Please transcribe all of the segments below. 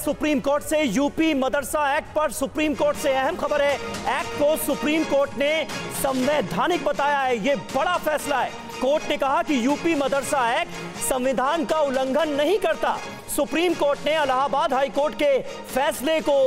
Supreme court से UP मदरसा act पर supreme court से अहम खबर है। एक्ट को सुप्रीम कोर्ट ने संवैधानिक बताया है। यह बड़ा फैसला है। कोर्ट ने कहा कि यूपी मदरसा एक्ट संविधान का उल्लंघन नहीं करता। सुप्रीम कोर्ट ने इलाहाबाद हाई कोर्ट के फैसले को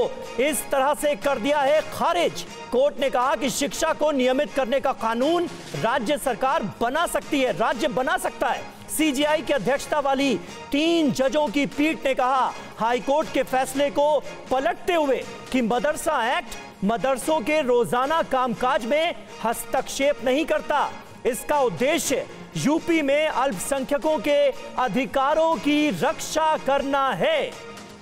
इस तरह से कर दिया है खारिज। कोर्ट ने कहा कि शिक्षा को नियमित करने का कानून राज्य सरकार बना सकती है, राज्य बना सकता है। सीजीआई की अध्यक्षता वाली 3 जजों की पीठ ने कहा हाईकोर्ट के फैसले को पलटते हुए कि मदरसा एक्ट मदरसों के रोजाना कामकाज में हस्तक्षेप नहीं करता। इसका उद्देश्य यूपी में अल्पसंख्यकों के अधिकारों की रक्षा करना है।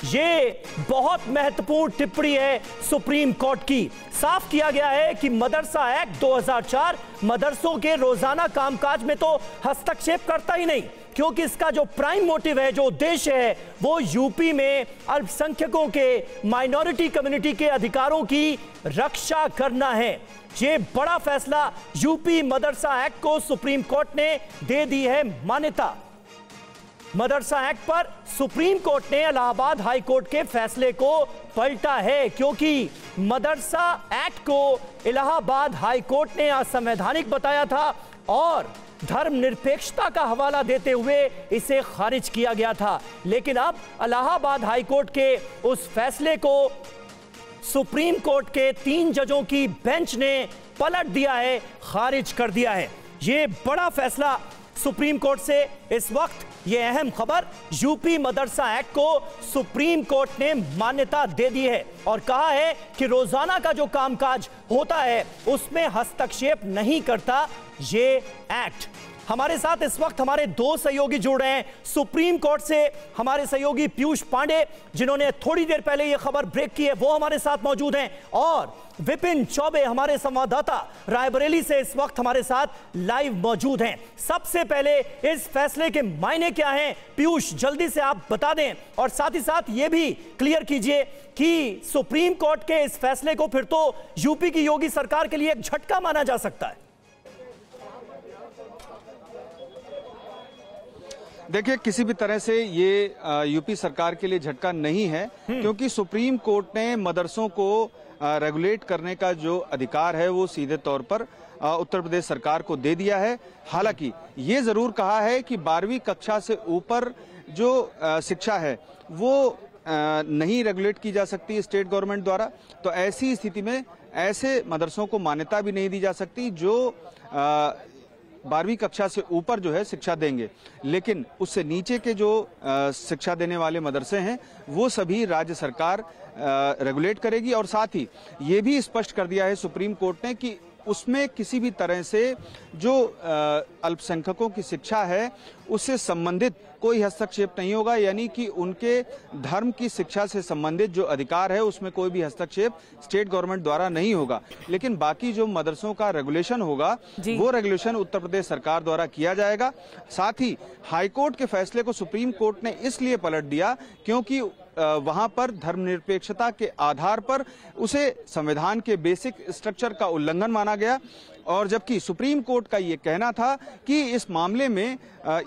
ये बहुत महत्वपूर्ण टिप्पणी है सुप्रीम कोर्ट की। साफ किया गया है कि मदरसा एक्ट 2004 मदरसों के रोजाना कामकाज में तो हस्तक्षेप करता ही नहीं, क्योंकि इसका जो प्राइम मोटिव है, जो उद्देश्य है, वो यूपी में अल्पसंख्यकों के, माइनॉरिटी कम्युनिटी के अधिकारों की रक्षा करना है। ये बड़ा फैसला यूपी मदरसा एक्ट को सुप्रीम कोर्ट ने दे दी है मान्यता। मदरसा एक्ट पर सुप्रीम कोर्ट ने इलाहाबाद हाई कोर्ट के फैसले को पलटा है, क्योंकि मदरसा एक्ट को इलाहाबाद हाई कोर्ट ने असंवैधानिक बताया था और धर्मनिरपेक्षता का हवाला देते हुए इसे खारिज किया गया था। लेकिन अब इलाहाबाद हाई कोर्ट के उस फैसले को सुप्रीम कोर्ट के 3 जजों की बेंच ने पलट दिया है, खारिज कर दिया है। यह बड़ा फैसला सुप्रीम कोर्ट से इस वक्त यह अहम खबर, यूपी मदरसा एक्ट को सुप्रीम कोर्ट ने मान्यता दे दी है और कहा है कि रोजाना का जो कामकाज होता है उसमें हस्तक्षेप नहीं करता ये एक्ट। हमारे साथ इस वक्त हमारे 2 सहयोगी जुड़ रहे हैं। सुप्रीम कोर्ट से हमारे सहयोगी पीयूष पांडे, जिन्होंने थोड़ी देर पहले यह खबर ब्रेक की है, वो हमारे साथ मौजूद हैं, और विपिन चौबे हमारे संवाददाता रायबरेली से इस वक्त हमारे साथ लाइव मौजूद हैं। सबसे पहले इस फैसले के मायने क्या हैं, पीयूष जल्दी से आप बता दें, और साथ ही साथ ये भी क्लियर कीजिए कि सुप्रीम कोर्ट के इस फैसले को फिर तो यूपी की योगी सरकार के लिए एक झटका माना जा सकता है। देखिए, किसी भी तरह से ये यूपी सरकार के लिए झटका नहीं है, क्योंकि सुप्रीम कोर्ट ने मदरसों को रेगुलेट करने का जो अधिकार है वो सीधे तौर पर उत्तर प्रदेश सरकार को दे दिया है। हालांकि ये जरूर कहा है कि 12वीं कक्षा से ऊपर जो शिक्षा है वो नहीं रेगुलेट की जा सकती स्टेट गवर्नमेंट द्वारा। तो ऐसी स्थिति में ऐसे मदरसों को मान्यता भी नहीं दी जा सकती जो 12वीं कक्षा से ऊपर जो है शिक्षा देंगे। लेकिन उससे नीचे के जो शिक्षा देने वाले मदरसे हैं वो सभी राज्य सरकार रेगुलेट करेगी। और साथ ही ये भी स्पष्ट कर दिया है सुप्रीम कोर्ट ने कि उसमें किसी भी तरह से जो अल्पसंख्यकों की शिक्षा है उससे संबंधित कोई हस्तक्षेप नहीं होगा, यानी कि उनके धर्म की शिक्षा से संबंधित जो अधिकार है उसमें कोई भी हस्तक्षेप स्टेट गवर्नमेंट द्वारा नहीं होगा। लेकिन बाकी जो मदरसों का रेगुलेशन होगा वो रेगुलेशन उत्तर प्रदेश सरकार द्वारा किया जाएगा। साथ ही हाईकोर्ट के फैसले को सुप्रीम कोर्ट ने इसलिए पलट दिया क्योंकि वहां पर धर्मनिरपेक्षता के आधार पर उसे संविधान के बेसिक स्ट्रक्चर का उल्लंघन माना गया। और जबकि सुप्रीम कोर्ट का ये कहना था कि इस मामले में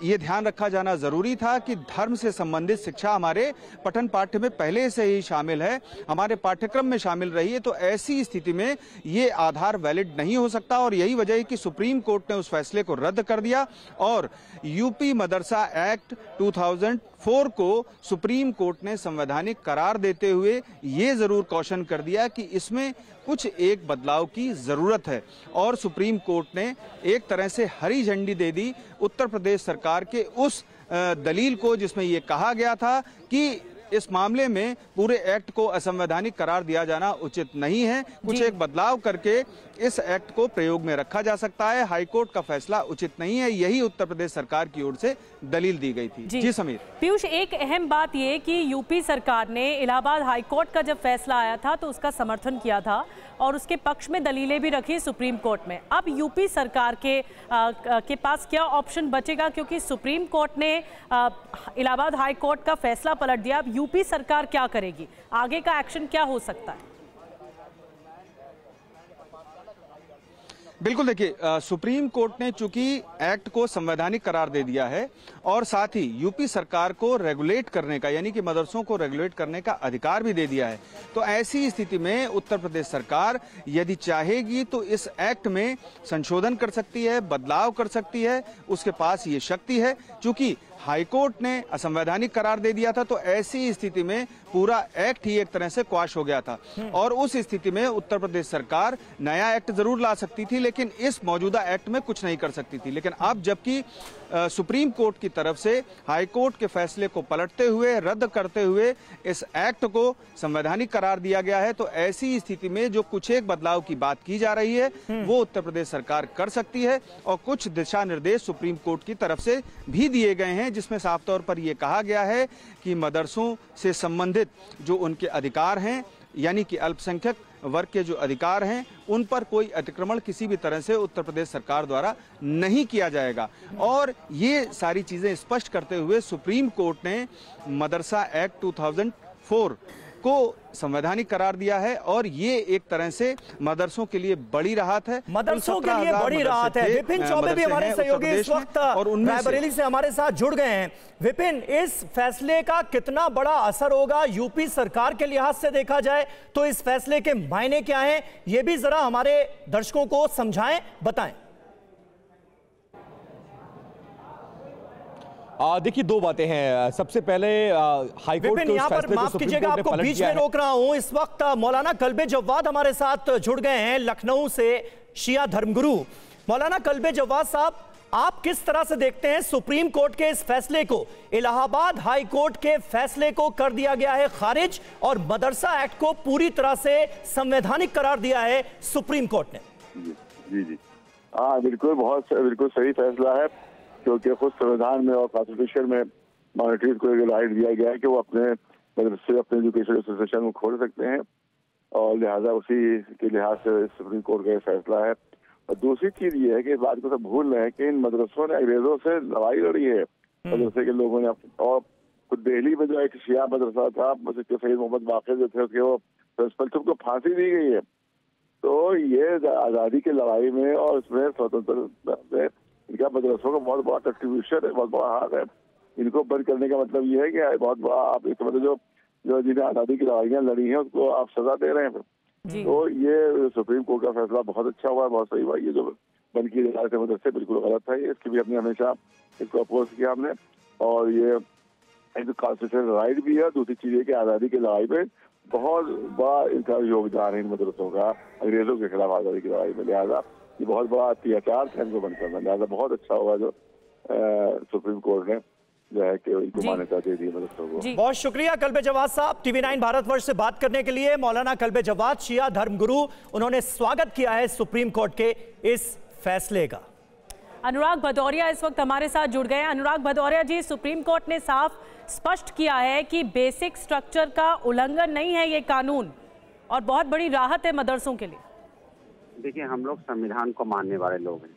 ये ध्यान रखा जाना जरूरी था कि धर्म से संबंधित शिक्षा हमारे पठन पाठ्य में पहले से ही शामिल है, हमारे पाठ्यक्रम में शामिल रही है, तो ऐसी स्थिति में ये आधार वैलिड नहीं हो सकता। और यही वजह है कि सुप्रीम कोर्ट ने उस फैसले को रद्द कर दिया और यूपी मदरसा एक्ट 2004 को सुप्रीम कोर्ट ने संवैधानिक करार देते हुए ये जरूर कॉशन कर दिया कि इसमें कुछ एक बदलाव की जरूरत है। और सुप्रीम कोर्ट ने एक तरह से हरी झंडी दे दी उत्तर प्रदेश सरकार के उस दलील को जिसमें यह कहा गया था कि इस मामले में पूरे एक्ट को असंवैधानिक करार दिया जाना उचित नहीं है, कुछ एक बदलाव करके इस एक्ट को प्रयोग में रखा जा सकता है। हाईकोर्ट का फैसला उचित नहीं है, यही उत्तर प्रदेश सरकार की ओर से दलील दी गई थी। जी समीर। पीयूष, एक अहम बात यह कि यूपी सरकार ने इलाहाबाद हाईकोर्ट का जब फैसला आया था तो उसका समर्थन किया था और उसके पक्ष में दलीलें भी रखी सुप्रीम कोर्ट में। अब यूपी सरकार के पास क्या ऑप्शन बचेगा, क्योंकि सुप्रीम कोर्ट ने इलाहाबाद हाई कोर्ट का फैसला पलट दिया। अब यूपी सरकार क्या करेगी, आगे का एक्शन क्या हो सकता है? बिल्कुल, देखिए सुप्रीम कोर्ट ने चूंकि एक्ट को संवैधानिक करार दे दिया है और साथ ही यूपी सरकार को रेगुलेट करने का, यानी कि मदरसों को रेगुलेट करने का अधिकार भी दे दिया है, तो ऐसी स्थिति में उत्तर प्रदेश सरकार यदि चाहेगी तो इस एक्ट में संशोधन कर सकती है, बदलाव कर सकती है, उसके पास ये शक्ति है। चूंकि हाईकोर्ट ने असंवैधानिक करार दे दिया था तो ऐसी स्थिति में पूरा एक्ट ही एक तरह से क्वाश हो गया था और उस स्थिति में उत्तर प्रदेश सरकार नया एक्ट जरूर ला सकती थी, लेकिन इस मौजूदा एक्ट में कुछ नहीं कर सकती थी। लेकिन अब जबकि सुप्रीम कोर्ट की तरफ से हाईकोर्ट के फैसले को पलटते हुए, रद्द करते हुए इस एक्ट को संवैधानिक करार दिया गया है, तो ऐसी स्थिति में जो कुछ एक बदलाव की बात की जा रही है वो उत्तर प्रदेश सरकार कर सकती है और कुछ दिशा निर्देश सुप्रीम कोर्ट की तरफ से भी दिए गए हैं, जिसमें साफ तौर पर यह कहा गया है कि मदरसों से संबंधित जो उनके अधिकार हैं, यानी कि अल्पसंख्यक वर्ग के जो अधिकार हैं, उन पर कोई अतिक्रमण किसी भी तरह से उत्तर प्रदेश सरकार द्वारा नहीं किया जाएगा। और ये सारी चीजें स्पष्ट करते हुए सुप्रीम कोर्ट ने मदरसा एक्ट 2004 को संवैधानिक करार दिया है और ये एक तरह से मदरसों के लिए बड़ी राहत है, मदरसों के लिए बड़ी राहत है। विपिन चौबे भी हमारे सहयोगी इस वक्त रायबरेली से हमारे साथ जुड़ गए हैं। विपिन, इस फैसले का कितना बड़ा असर होगा यूपी सरकार के लिहाज से देखा जाए तो इस फैसले के मायने क्या हैं, ये भी जरा हमारे दर्शकों को समझाएं, बताएं। देखिए, दो बातें हैं। सबसे पहले हाईकोर्ट के उस फैसले को सुप्रीम कोर्ट ने पलट दिया है। बीच में रोक रहा हूं, इस वक्त मौलाना कल्बे जव्वाद हमारे साथ जुड़ गए हैं लखनऊ से, शिया धर्मगुरु। मौलाना कल्बे जव्वाद साहब, आप किस तरह से देखते हैं सुप्रीम कोर्ट के इस फैसले को? इलाहाबाद हाई कोर्ट के फैसले को कर दिया गया है खारिज और मदरसा एक्ट को पूरी तरह से संवैधानिक करार दिया है सुप्रीम कोर्ट ने। जी जी, हाँ बिल्कुल, बिल्कुल सही फैसला है, क्योंकि खुद संविधान में और कॉन्स्टिट्यूशन में माइनॉरिटीज को एक राइट दिया गया है कि वो अपने मदरसे, अपने एजुकेशन एसोसिएशन को खोल सकते हैं और लिहाजा उसी के लिहाज से सुप्रीम कोर्ट का ये फैसला है। और दूसरी चीज ये है कि इस बात को सब भूल रहे हैं कि इन मदरसों ने अंग्रेजों से लड़ाई लड़ी है, मदरसे के लोगों ने। और खुद दिल्ली में जो एक शिया मदरसा था, सैयद मोहम्मद बाक़िर जो थे, उसके वो प्रिंसिपल थे, उनको फांसी दी गई है। तो ये आज़ादी की लड़ाई में और इसमें स्वतंत्रता में इनका मदरसों का बहुत बड़ा कंट्रीब्यूशन है, बहुत बड़ा हाथ है। इनको बंद करने का मतलब ये है कि बहुत बड़ा आप इस मतलब जो जिन्हें आज़ादी की लड़ाइयाँ लड़ी हैं उसको आप सजा दे रहे हैं। तो ये सुप्रीम कोर्ट का फैसला बहुत अच्छा हुआ, बहुत सही हुआ। ये जो बंद किए जा रहे थे मदरसे बिल्कुल गलत है, इसकी भी हमने हमेशा इसको अपोज किया हमने। और ये एक कॉन्स्टिट्यूशनल राइट भी है। दूसरी चीज है कि आज़ादी की लड़ाई में बहुत बड़ा इनका योगदान है इन मदरसों का, अंग्रेजों के खिलाफ आज़ादी की लड़ाई में। लिहाजा ये बहुत बड़ा अत्याचार था इनको बंद करना, लिहाजा बहुत अच्छा हुआ जो सुप्रीम कोर्ट ने जो है कि इनको मान्यता दे दी मदरसों को। बहुत शुक्रिया कल्बे जव्वाद साहब, TV9 भारतवर्ष से बात करने के लिए। मौलाना कल्बे जव्वाद, शिया धर्मगुरु, उन्होंने स्वागत किया है सुप्रीम कोर्ट के इस फैसले का। अनुराग भदौरिया इस वक्त हमारे साथ जुड़ गए हैं। अनुराग भदौरिया जी, सुप्रीम कोर्ट ने साफ स्पष्ट किया है कि बेसिक स्ट्रक्चर का उल्लंघन नहीं है ये कानून और बहुत बड़ी राहत है मदरसों के लिए। देखिए, हम लोग संविधान को मानने वाले लोग हैं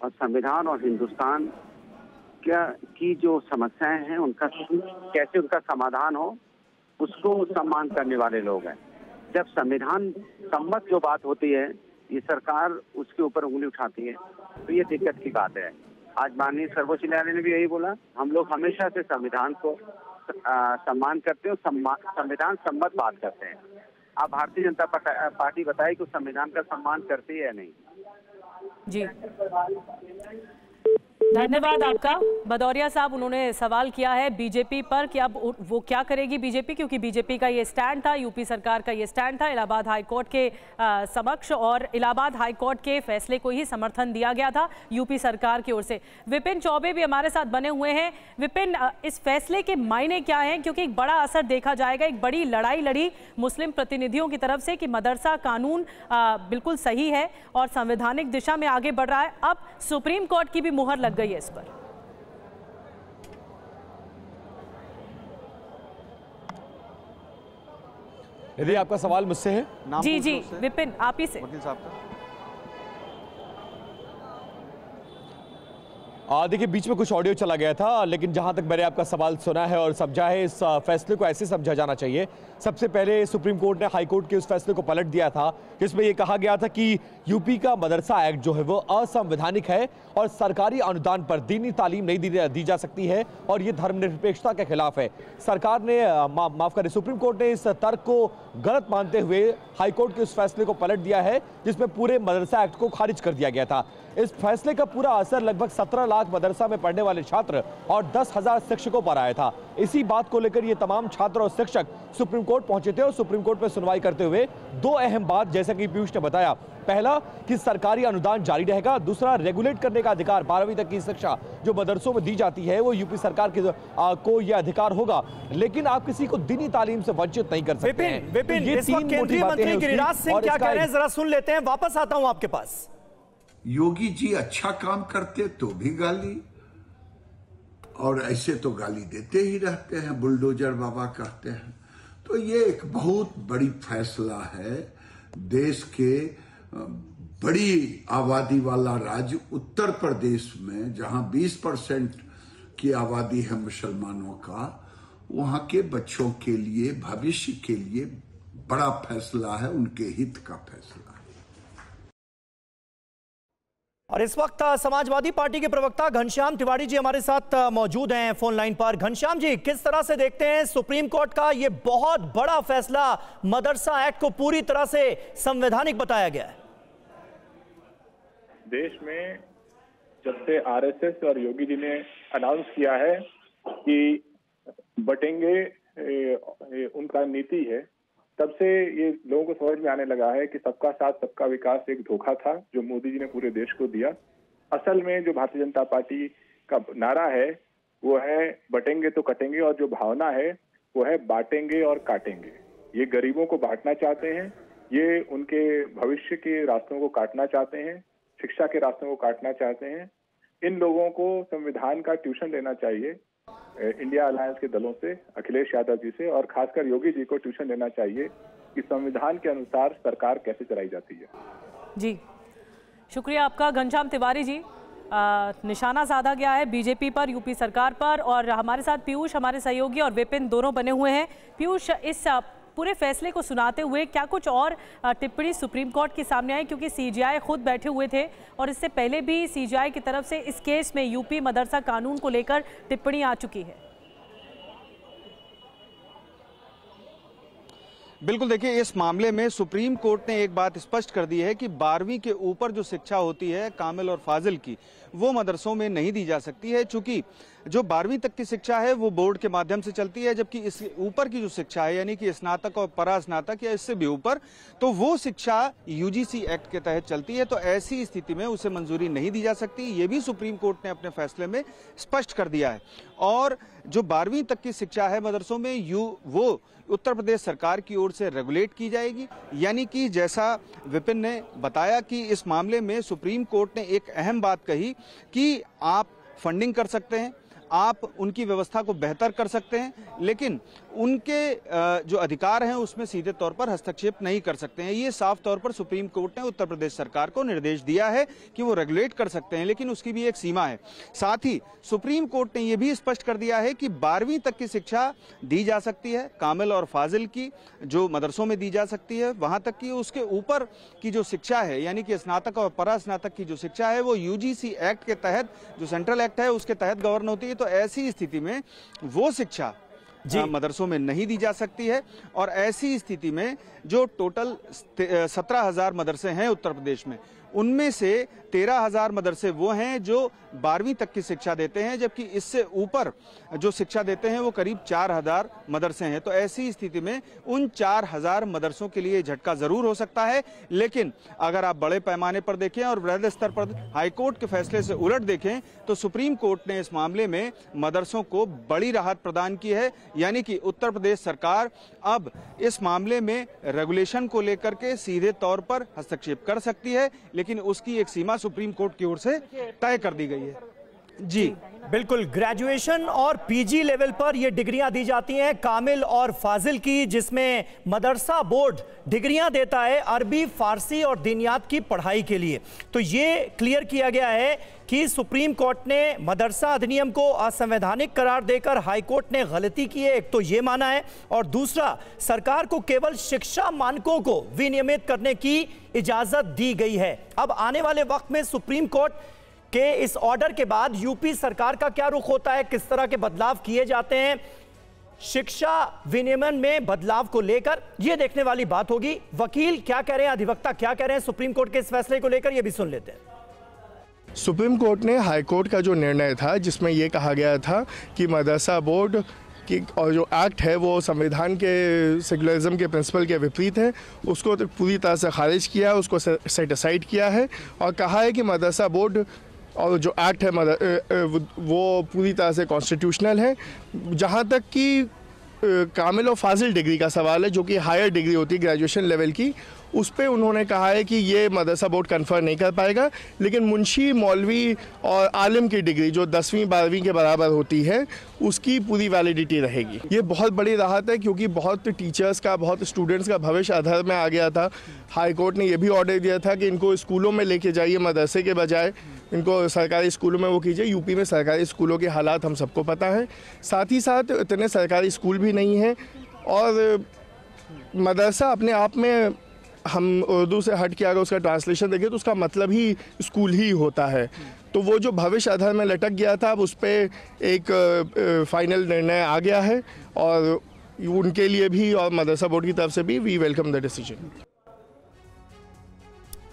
और संविधान और हिंदुस्तान की जो समस्याएं हैं उनका कैसे उनका समाधान हो उसको सम्मान करने वाले लोग हैं। जब संविधान सम्मत जो बात होती है, ये सरकार उसके ऊपर उंगली उठाती है, तो ये दिक्कत की बात है। आज माननीय सर्वोच्च न्यायालय ने भी यही बोला, हम लोग हमेशा से संविधान को सम्मान करते हैं, संविधान सम्मत बात करते हैं। आप भारतीय जनता पार्टी बताए कि संविधान का सम्मान करती है या नहीं? जी धन्यवाद आपका भदौरिया साहब। उन्होंने सवाल किया है बीजेपी पर कि अब वो क्या करेगी बीजेपी, क्योंकि बीजेपी का ये स्टैंड था, यूपी सरकार का ये स्टैंड था इलाहाबाद हाई कोर्ट के समक्ष और इलाहाबाद हाई कोर्ट के फैसले को ही समर्थन दिया गया था यूपी सरकार की ओर से। विपिन चौबे भी हमारे साथ बने हुए हैं। विपिन, इस फैसले के मायने क्या हैं, क्योंकि एक बड़ा असर देखा जाएगा, एक बड़ी लड़ाई लड़ी मुस्लिम प्रतिनिधियों की तरफ से कि मदरसा कानून बिल्कुल सही है और संवैधानिक दिशा में आगे बढ़ रहा है। अब सुप्रीम कोर्ट की भी मुहर लग गई है इस पर। यदि आपका सवाल मुझसे है? जी जी विपिन, आप ही से। वकील साहब का देखिए बीच में कुछ ऑडियो चला गया था, लेकिन जहां तक मैंने आपका सवाल सुना है और समझा है, इस फैसले को ऐसे समझा जाना चाहिए। सबसे पहले सुप्रीम कोर्ट ने हाई कोर्ट के उस फैसले को पलट दिया था जिसमें यह कहा गया था कि यूपी का मदरसा एक्ट जो है वो असंवैधानिक है और सरकारी अनुदान पर दीनी तालीम नहीं दी जा सकती है और ये धर्मनिरपेक्षता के खिलाफ है। सरकार ने माफ करें, सुप्रीम कोर्ट ने इस तर्क को गलत मानते हुए हाई कोर्ट के उस फैसले को पलट दिया है जिसमें पूरे मदरसा एक्ट को खारिज कर दिया गया था। इस फैसले का पूरा असर लगभग 17 लाख मदरसा में पढ़ने वाले छात्र और 10,000 शिक्षकों पर आया था। इसी बात को लेकर ये तमाम छात्र और शिक्षक सुप्रीम कोर्ट पहुंचे थे और सुप्रीम कोर्ट में सुनवाई करते हुए दो अहम बात, जैसा कि पीयूष ने बताया, पहला कि सरकारी अनुदान जारी रहेगा, दूसरा रेगुलेट करने का अधिकार 12वीं तक की शिक्षा जो मदरसों में दी जाती है वो यूपी सरकार को यह अधिकार होगा, लेकिन आप किसी को दीनी तालीम से वंचित नहीं कर सकते हैं। विपिन, इस वक्त केंद्रीय मंत्री गिरिराज सिंह क्या कह रहे हैं जरा सुन लेते हैं, वापस आता हूं आपके पास। योगी जी अच्छा काम करते तो भी गाली, और ऐसे तो गाली देते ही रहते हैं, बुलडोजर बाबा कहते हैं। तो ये एक बहुत बड़ी फैसला है। देश के बड़ी आबादी वाला राज्य उत्तर प्रदेश में, जहां 20% की आबादी है मुसलमानों का, वहां के बच्चों के लिए, भविष्य के लिए बड़ा फैसला है, उनके हित का फैसला है। और इस वक्त समाजवादी पार्टी के प्रवक्ता घनश्याम तिवारी जी हमारे साथ मौजूद हैं फोन लाइन पर। घनश्याम जी, किस तरह से देखते हैं सुप्रीम कोर्ट का ये बहुत बड़ा फैसला, मदरसा एक्ट को पूरी तरह से संवैधानिक बताया गया है? देश में जब से आरएसएस और योगी जी ने अनाउंस किया है कि बटेंगे उनका नीति है, तब से ये लोगों को समझ में आने लगा है कि सबका साथ सबका विकास एक धोखा था जो मोदी जी ने पूरे देश को दिया। असल में जो भारतीय जनता पार्टी का नारा है वो है बटेंगे तो कटेंगे, और जो भावना है वो है बांटेंगे और काटेंगे। ये गरीबों को बांटना चाहते हैं, ये उनके भविष्य के रास्तों को काटना चाहते हैं, शिक्षा के रास्तों को काटना चाहते हैं। इन लोगों को संविधान का ट्यूशन लेना चाहिए इंडिया अलायंस के दलों से, अखिलेश यादव जी से, और खासकर योगी जी को ट्यूशन लेना चाहिए कि संविधान के अनुसार सरकार कैसे चलाई जाती है। जी शुक्रिया आपका घनश्याम तिवारी जी। निशाना साधा गया है बीजेपी पर, यूपी सरकार पर, और हमारे साथ पीयूष हमारे सहयोगी और विपिन दोनों बने हुए हैं। पीयूष, इस पूरे फैसले को सुनाते हुए क्या कुछ और टिप्पणी सुप्रीम कोर्ट के सामने आई, क्योंकि सीजेआई खुद बैठे हुए थे और इससे पहले भी सीजेआई की तरफ से इस केस में यूपी मदरसा कानून को लेकर टिप्पणी आ चुकी है? बिल्कुल, देखिए इस मामले में सुप्रीम कोर्ट ने एक बात स्पष्ट कर दी है कि 12वीं के ऊपर जो शिक्षा होती है कामिल और फाजिल की, वो मदरसों में नहीं दी जा सकती है, चूंकि जो 12वीं तक की शिक्षा है वो बोर्ड के माध्यम से चलती है, जबकि इस ऊपर की जो शिक्षा है यानी कि स्नातक और परास्नातक या इससे भी ऊपर, तो वो शिक्षा यूजीसी एक्ट के तहत चलती है। तो ऐसी स्थिति में उसे मंजूरी नहीं दी जा सकती, ये भी सुप्रीम कोर्ट ने अपने फैसले में स्पष्ट कर दिया है। और जो 12वीं तक की शिक्षा है मदरसों में वो उत्तर प्रदेश सरकार की ओर से रेगुलेट की जाएगी, यानी कि जैसा विपिन ने बताया कि इस मामले में सुप्रीम कोर्ट ने एक अहम बात कही कि आप फंडिंग कर सकते हैं, आप उनकी व्यवस्था को बेहतर कर सकते हैं, लेकिन उनके जो अधिकार हैं उसमें सीधे तौर पर हस्तक्षेप नहीं कर सकते हैं। ये साफ तौर पर सुप्रीम कोर्ट ने उत्तर प्रदेश सरकार को निर्देश दिया है कि वो रेगुलेट कर सकते हैं, लेकिन उसकी भी एक सीमा है। साथ ही सुप्रीम कोर्ट ने यह भी स्पष्ट कर दिया है कि 12वीं तक की शिक्षा दी जा सकती है, कामिल और फाजिल की जो मदरसों में दी जा सकती है वहां तक की, उसके ऊपर की जो शिक्षा है यानी कि स्नातक और परास्नातक की जो शिक्षा है वो यूजीसी एक्ट के तहत, जो सेंट्रल एक्ट है उसके तहत गवर्न होती है। तो ऐसी स्थिति में वो शिक्षा मदरसों में नहीं दी जा सकती है। और ऐसी स्थिति में जो टोटल 17,000 मदरसे हैं उत्तर प्रदेश में, उनमें से 13,000 मदरसे वो हैं जो 12वीं तक की शिक्षा देते हैं, जबकि इससे ऊपर जो शिक्षा देते हैं वो करीब 4,000 मदरसे हैं। तो ऐसी स्थिति में उन 4,000 मदरसों के लिए झटका जरूर हो सकता है, लेकिन अगर आप बड़े पैमाने पर देखें और वृहद स्तर पर हाईकोर्ट के फैसले से उलट देखें तो सुप्रीम कोर्ट ने इस मामले में मदरसों को बड़ी राहत प्रदान की है, यानी कि उत्तर प्रदेश सरकार अब इस मामले में रेगुलेशन को लेकर के सीधे तौर पर हस्तक्षेप कर सकती है, लेकिन उसकी एक सीमा सुप्रीम कोर्ट की ओर से तय कर दी गई है। जी बिल्कुल, ग्रेजुएशन और पीजी लेवल पर ये डिग्रियां दी जाती हैं कामिल और फाजिल की, जिसमें मदरसा बोर्ड डिग्रियां देता है अरबी, फारसी और दीनियात की पढ़ाई के लिए। तो ये क्लियर किया गया है कि सुप्रीम कोर्ट ने मदरसा अधिनियम को असंवैधानिक करार देकर हाई कोर्ट ने गलती की है, एक तो ये माना है, और दूसरा सरकार को केवल शिक्षा मानकों को विनियमित करने की इजाजत दी गई है। अब आने वाले वक्त में सुप्रीम कोर्ट के इस ऑर्डर के बाद यूपी सरकार का क्या रुख होता है, किस तरह के बदलाव किए जाते हैं शिक्षा विनियमन में बदलाव को लेकर, यह देखने वाली बात होगी। वकील क्या कह रहे हैं, अधिवक्ता क्या कह रहे हैं सुप्रीम कोर्ट के इस फैसले को लेकर, यह भी सुन लेते हैं। सुप्रीम कोर्ट ने हाई कोर्ट का जो निर्णय था, जिसमें यह कहा गया था कि मदरसा बोर्ड की और जो एक्ट है वो संविधान के सेकुलरिज्म के प्रिंसिपल के विपरीत है, उसको तो पूरी तरह से खारिज किया है, उसको सेट असाइड किया है और कहा है कि मदरसा बोर्ड और जो एक्ट है वो पूरी तरह से कॉन्स्टिट्यूशनल है। जहाँ तक कि कामिल और फाजिल डिग्री का सवाल है, जो कि हायर डिग्री होती है ग्रेजुएशन लेवल की, उस पर उन्होंने कहा है कि ये मदरसा बोर्ड कन्फर नहीं कर पाएगा, लेकिन मुंशी, मौलवी और आलिम की डिग्री जो 10वीं 12वीं के बराबर होती है उसकी पूरी वैलिडिटी रहेगी। ये बहुत बड़ी राहत है, क्योंकि बहुत टीचर्स का, बहुत स्टूडेंट्स का भविष्य अधर में आ गया था। हाई कोर्ट ने यह भी ऑर्डर दिया था कि इनको स्कूलों में लेके जाइए, मदरसे के बजाय इनको सरकारी स्कूलों में वो कीजिए। यूपी में सरकारी स्कूलों के हालात हम सबको पता है, साथ ही साथ इतने सरकारी स्कूल भी नहीं हैं और मदरसा अपने आप में, हम उर्दू से हट के अगर उसका ट्रांसलेशन देखें तो उसका मतलब ही स्कूल ही होता है। तो वो जो भविष्य आधार में लटक गया था, अब उस पर एक फाइनल निर्णय आ गया है और उनके लिए भी और मदरसा बोर्ड की तरफ से भी we welcome the decision.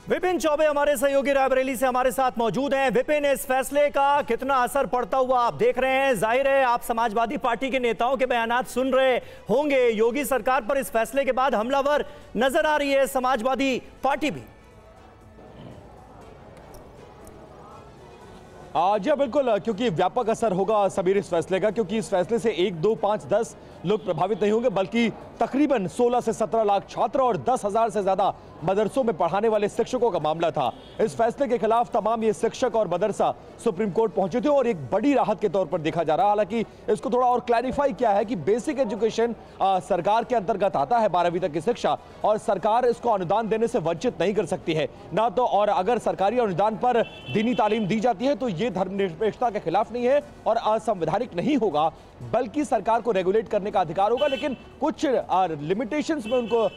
Vipin Choubey हमारे सहयोगी रायबरेली से हमारे साथ मौजूद हैं। विपिन, इस फैसले का कितना असर पड़ता हुआ आप देख रहे हैं? जाहिर है आप समाजवादी पार्टी के नेताओं के बयानात सुन रहे होंगे। योगी सरकार पर इस फैसले के बाद हमलावर नजर आ रही है समाजवादी पार्टी भी। जी बिल्कुल, क्योंकि व्यापक असर होगा सबीर इस फैसले का, क्योंकि इस फैसले से 1, 2, 5, 10 लोग प्रभावित नहीं होंगे, बल्कि तकरीबन 16 से 17 लाख छात्र और 10,000 से ज्यादा मदरसों में पढ़ाने वाले शिक्षकों का मामला था। इस फैसले के खिलाफ तमाम ये शिक्षक और मदरसा सुप्रीम कोर्ट पहुंचे थे और एक बड़ी राहत के तौर पर देखा जा रहा है। हालांकि इसको थोड़ा और क्लैरिफाई किया है कि बेसिक एजुकेशन सरकार के अंतर्गत आता है, 12वीं तक की शिक्षा, और सरकार इसको अनुदान देने से वंचित नहीं कर सकती है ना। तो और अगर सरकारी अनुदान पर दीनी तालीम दी जाती है तो ये धर्मनिरपेक्षता के खिलाफ नहीं है और असंवैधानिक नहीं होगा, बल्कि सरकार को रेगुलेट करने का अधिकार होगा, लेकिन कुछ लिमिटेशंस में उनको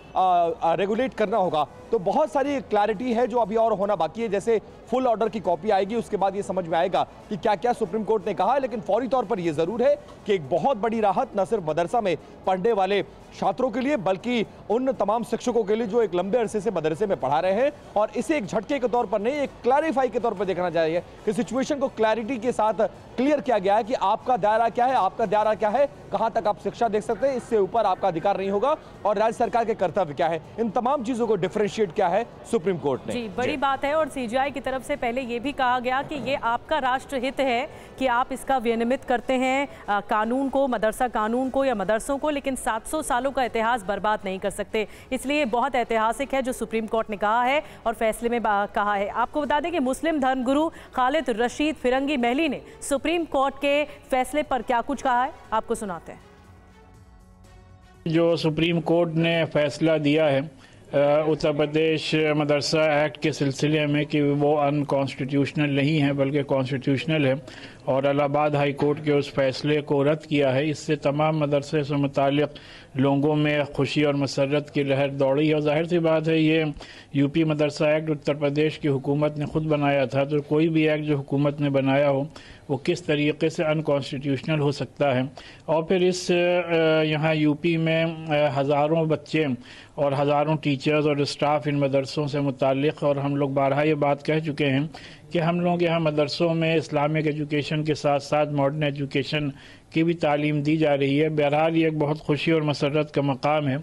रेगुलेट करना होगा। तो बहुत सारी क्लैरिटी है जो अभी और होना बाकी है। जैसे फुल ऑर्डर की कॉपी आएगी, उसके बाद ये समझ में आएगा कि क्या क्या सुप्रीम कोर्ट ने कहा है, लेकिन फौरी तौर पर यह जरूर है कि एक बहुत बड़ी राहत न सिर्फ मदरसा में पढ़ने वाले छात्रों के लिए, बल्कि उन तमाम शिक्षकों के लिए जो एक लंबे अरसे से मदरसे में पढ़ा रहे हैं। और इसे एक झटके के तौर पर नहीं, एक क्लैरिफाई के तौर पर देखना चाहिए कि सिचुएशन को क्लैरिटी के साथ क्लियर किया गया है कि आपका दायरा क्या है, आपका दायरा क्या है, कहां तक आप शिक्षा देख सकते हैं, इससे ऊपर आपका अधिकार नहीं होगा, और राज्य सरकार के कर्तव्य क्या है, इन तमाम चीजों को डिफरेंशिएट किया है सुप्रीम कोर्ट ने। जी, बड़ी बात है। और सीजीआई की तरफ से पहले यह भी कहा गया कि ये आपका राष्ट्रहित है कि आप इसका विनियमित करते हैं कानून को, मदरसा कानून को या मदरसों को, लेकिन 700 सालों का इतिहास बर्बाद नहीं कर सकते। इसलिए बहुत ऐतिहासिक है जो सुप्रीम कोर्ट ने कहा है और फैसले में कहा है। आपको बता दें कि मुस्लिम धर्मगुरु खालिद रशीद फिरंगी महली ने सुप्रीम कोर्ट के फैसले पर क्या कुछ कहा है, आपको सुनाते हैं। जो सुप्रीम कोर्ट ने फैसला दिया है उत्तर प्रदेश मदरसा एक्ट के सिलसिले में कि वो अनकॉन्स्टिट्यूशनल नहीं है बल्कि कॉन्स्टिट्यूशनल है, और इलाहाबाद हाई कोर्ट के उस फैसले को रद्द किया है, इससे तमाम मदरसे से मुताल्लिक़ लोगों में खुशी और मसरत की लहर दौड़ी है। और जाहिर सी बात है ये यूपी मदरसा एक्ट उत्तर प्रदेश की हुकूमत ने खुद बनाया था, तो कोई भी एक्ट जो हुकूमत ने बनाया हो वो किस तरीके से अनकॉन्स्टिट्यूशनल हो सकता है। और फिर इस यहाँ यूपी में हज़ारों बच्चे और हज़ारों टीचर्स और स्टाफ इन मदरसों से मुताल्लिक़, और हम लोग बारहा ये बात कह चुके हैं कि हम लोग यहाँ मदरसों में इस्लामिक एजुकेशन के साथ साथ मॉडर्न एजुकेशन की भी तालीम दी जा रही है। बहरहाल ये एक बहुत खुशी और मसरत का मकाम है।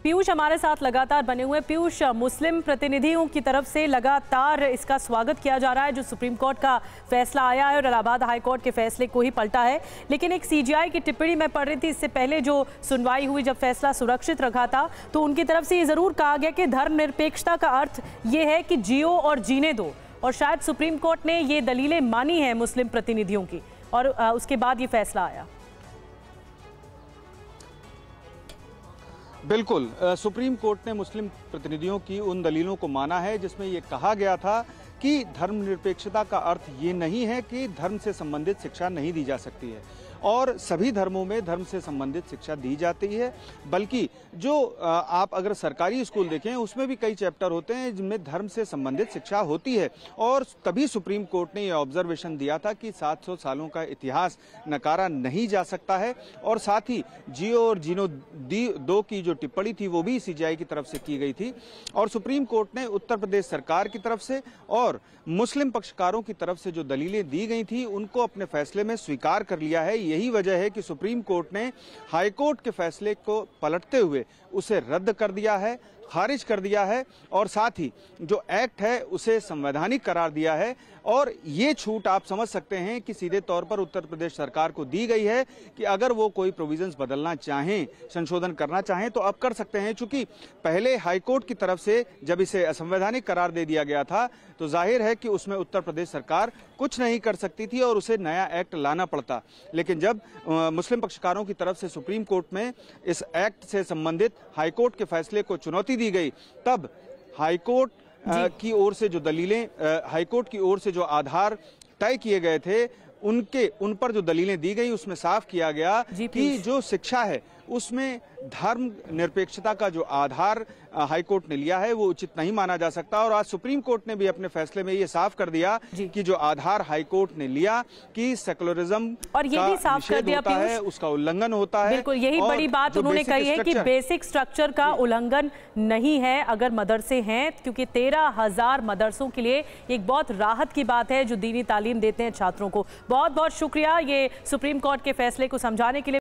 पीयूष हमारे साथ लगातार बने हुए। पीयूष, मुस्लिम प्रतिनिधियों की तरफ से लगातार इसका स्वागत किया जा रहा है जो सुप्रीम कोर्ट का फैसला आया है और इलाहाबाद हाई कोर्ट के फैसले को ही पलटा है, लेकिन एक सीजीआई की टिप्पणी मैं पढ़ रही थी इससे पहले जो सुनवाई हुई, जब फैसला सुरक्षित रखा था, तो उनकी तरफ से ये जरूर कहा गया कि धर्मनिरपेक्षता का अर्थ ये है कि जियो और जीने दो, और शायद सुप्रीम कोर्ट ने ये दलीलें मानी हैं मुस्लिम प्रतिनिधियों की और उसके बाद ये फैसला आया। बिल्कुल, सुप्रीम कोर्ट ने मुस्लिम प्रतिनिधियों की उन दलीलों को माना है जिसमें ये कहा गया था कि धर्मनिरपेक्षता का अर्थ ये नहीं है कि धर्म से संबंधित शिक्षा नहीं दी जा सकती है और सभी धर्मों में धर्म से संबंधित शिक्षा दी जाती है, बल्कि जो आप अगर सरकारी स्कूल देखें उसमें भी कई चैप्टर होते हैं जिनमें धर्म से संबंधित शिक्षा होती है। और तभी सुप्रीम कोर्ट ने यह ऑब्जर्वेशन दिया था कि 700 सालों का इतिहास नकारा नहीं जा सकता है। और साथ ही जियो और जीनो 2 की जो टिप्पणी थी वो भी सीजेआई की तरफ से की गई थी और सुप्रीम कोर्ट ने उत्तर प्रदेश सरकार की तरफ से और मुस्लिम पक्षकारों की तरफ से जो दलीलें दी गई थी उनको अपने फैसले में स्वीकार कर लिया है। यही वजह है कि सुप्रीम कोर्ट ने हाई कोर्ट के फैसले को पलटते हुए उसे रद्द कर दिया है, खारिज कर दिया है और साथ ही जो एक्ट है उसे संवैधानिक करार दिया है। और ये छूट आप समझ सकते हैं कि सीधे तौर पर उत्तर प्रदेश सरकार को दी गई है कि अगर वो कोई प्रोविजंस बदलना चाहें, संशोधन करना चाहें तो अब कर सकते हैं। चूंकि पहले हाईकोर्ट की तरफ से जब इसे असंवैधानिक करार दे दिया गया था तो जाहिर है कि उसमें उत्तर प्रदेश सरकार कुछ नहीं कर सकती थी और उसे नया एक्ट लाना पड़ता। लेकिन जब मुस्लिम पक्षकारों की तरफ से सुप्रीम कोर्ट में इस एक्ट से संबंधित हाईकोर्ट के फैसले को चुनौती दी गई, तब हाईकोर्ट की ओर से जो दलीलें, हाईकोर्ट की ओर से जो आधार तय किए गए थे उन पर जो दलीलें दी गई उसमें साफ किया गया कि जो शिक्षा है उसमें धर्म निरपेक्षता का जो आधार हाईकोर्ट ने लिया है वो उचित नहीं माना जा सकता। और आज सुप्रीम कोर्ट ने भी अपने फैसले में ये साफ कर दिया कि जो आधार हाईकोर्ट ने लिया कि सेकुलरिज्म और ये भी साफ कर दिया है, उसका उल्लंघन होता है। बिल्कुल, यही बड़ी बात उन्होंने कही है कि बेसिक स्ट्रक्चर का उल्लंघन नहीं है अगर मदरसे हैं, क्योंकि 13,000 मदरसों के लिए एक बहुत राहत की बात है जो दीनी तालीम देते हैं छात्रों को। बहुत बहुत शुक्रिया ये सुप्रीम कोर्ट के फैसले को समझाने के लिए।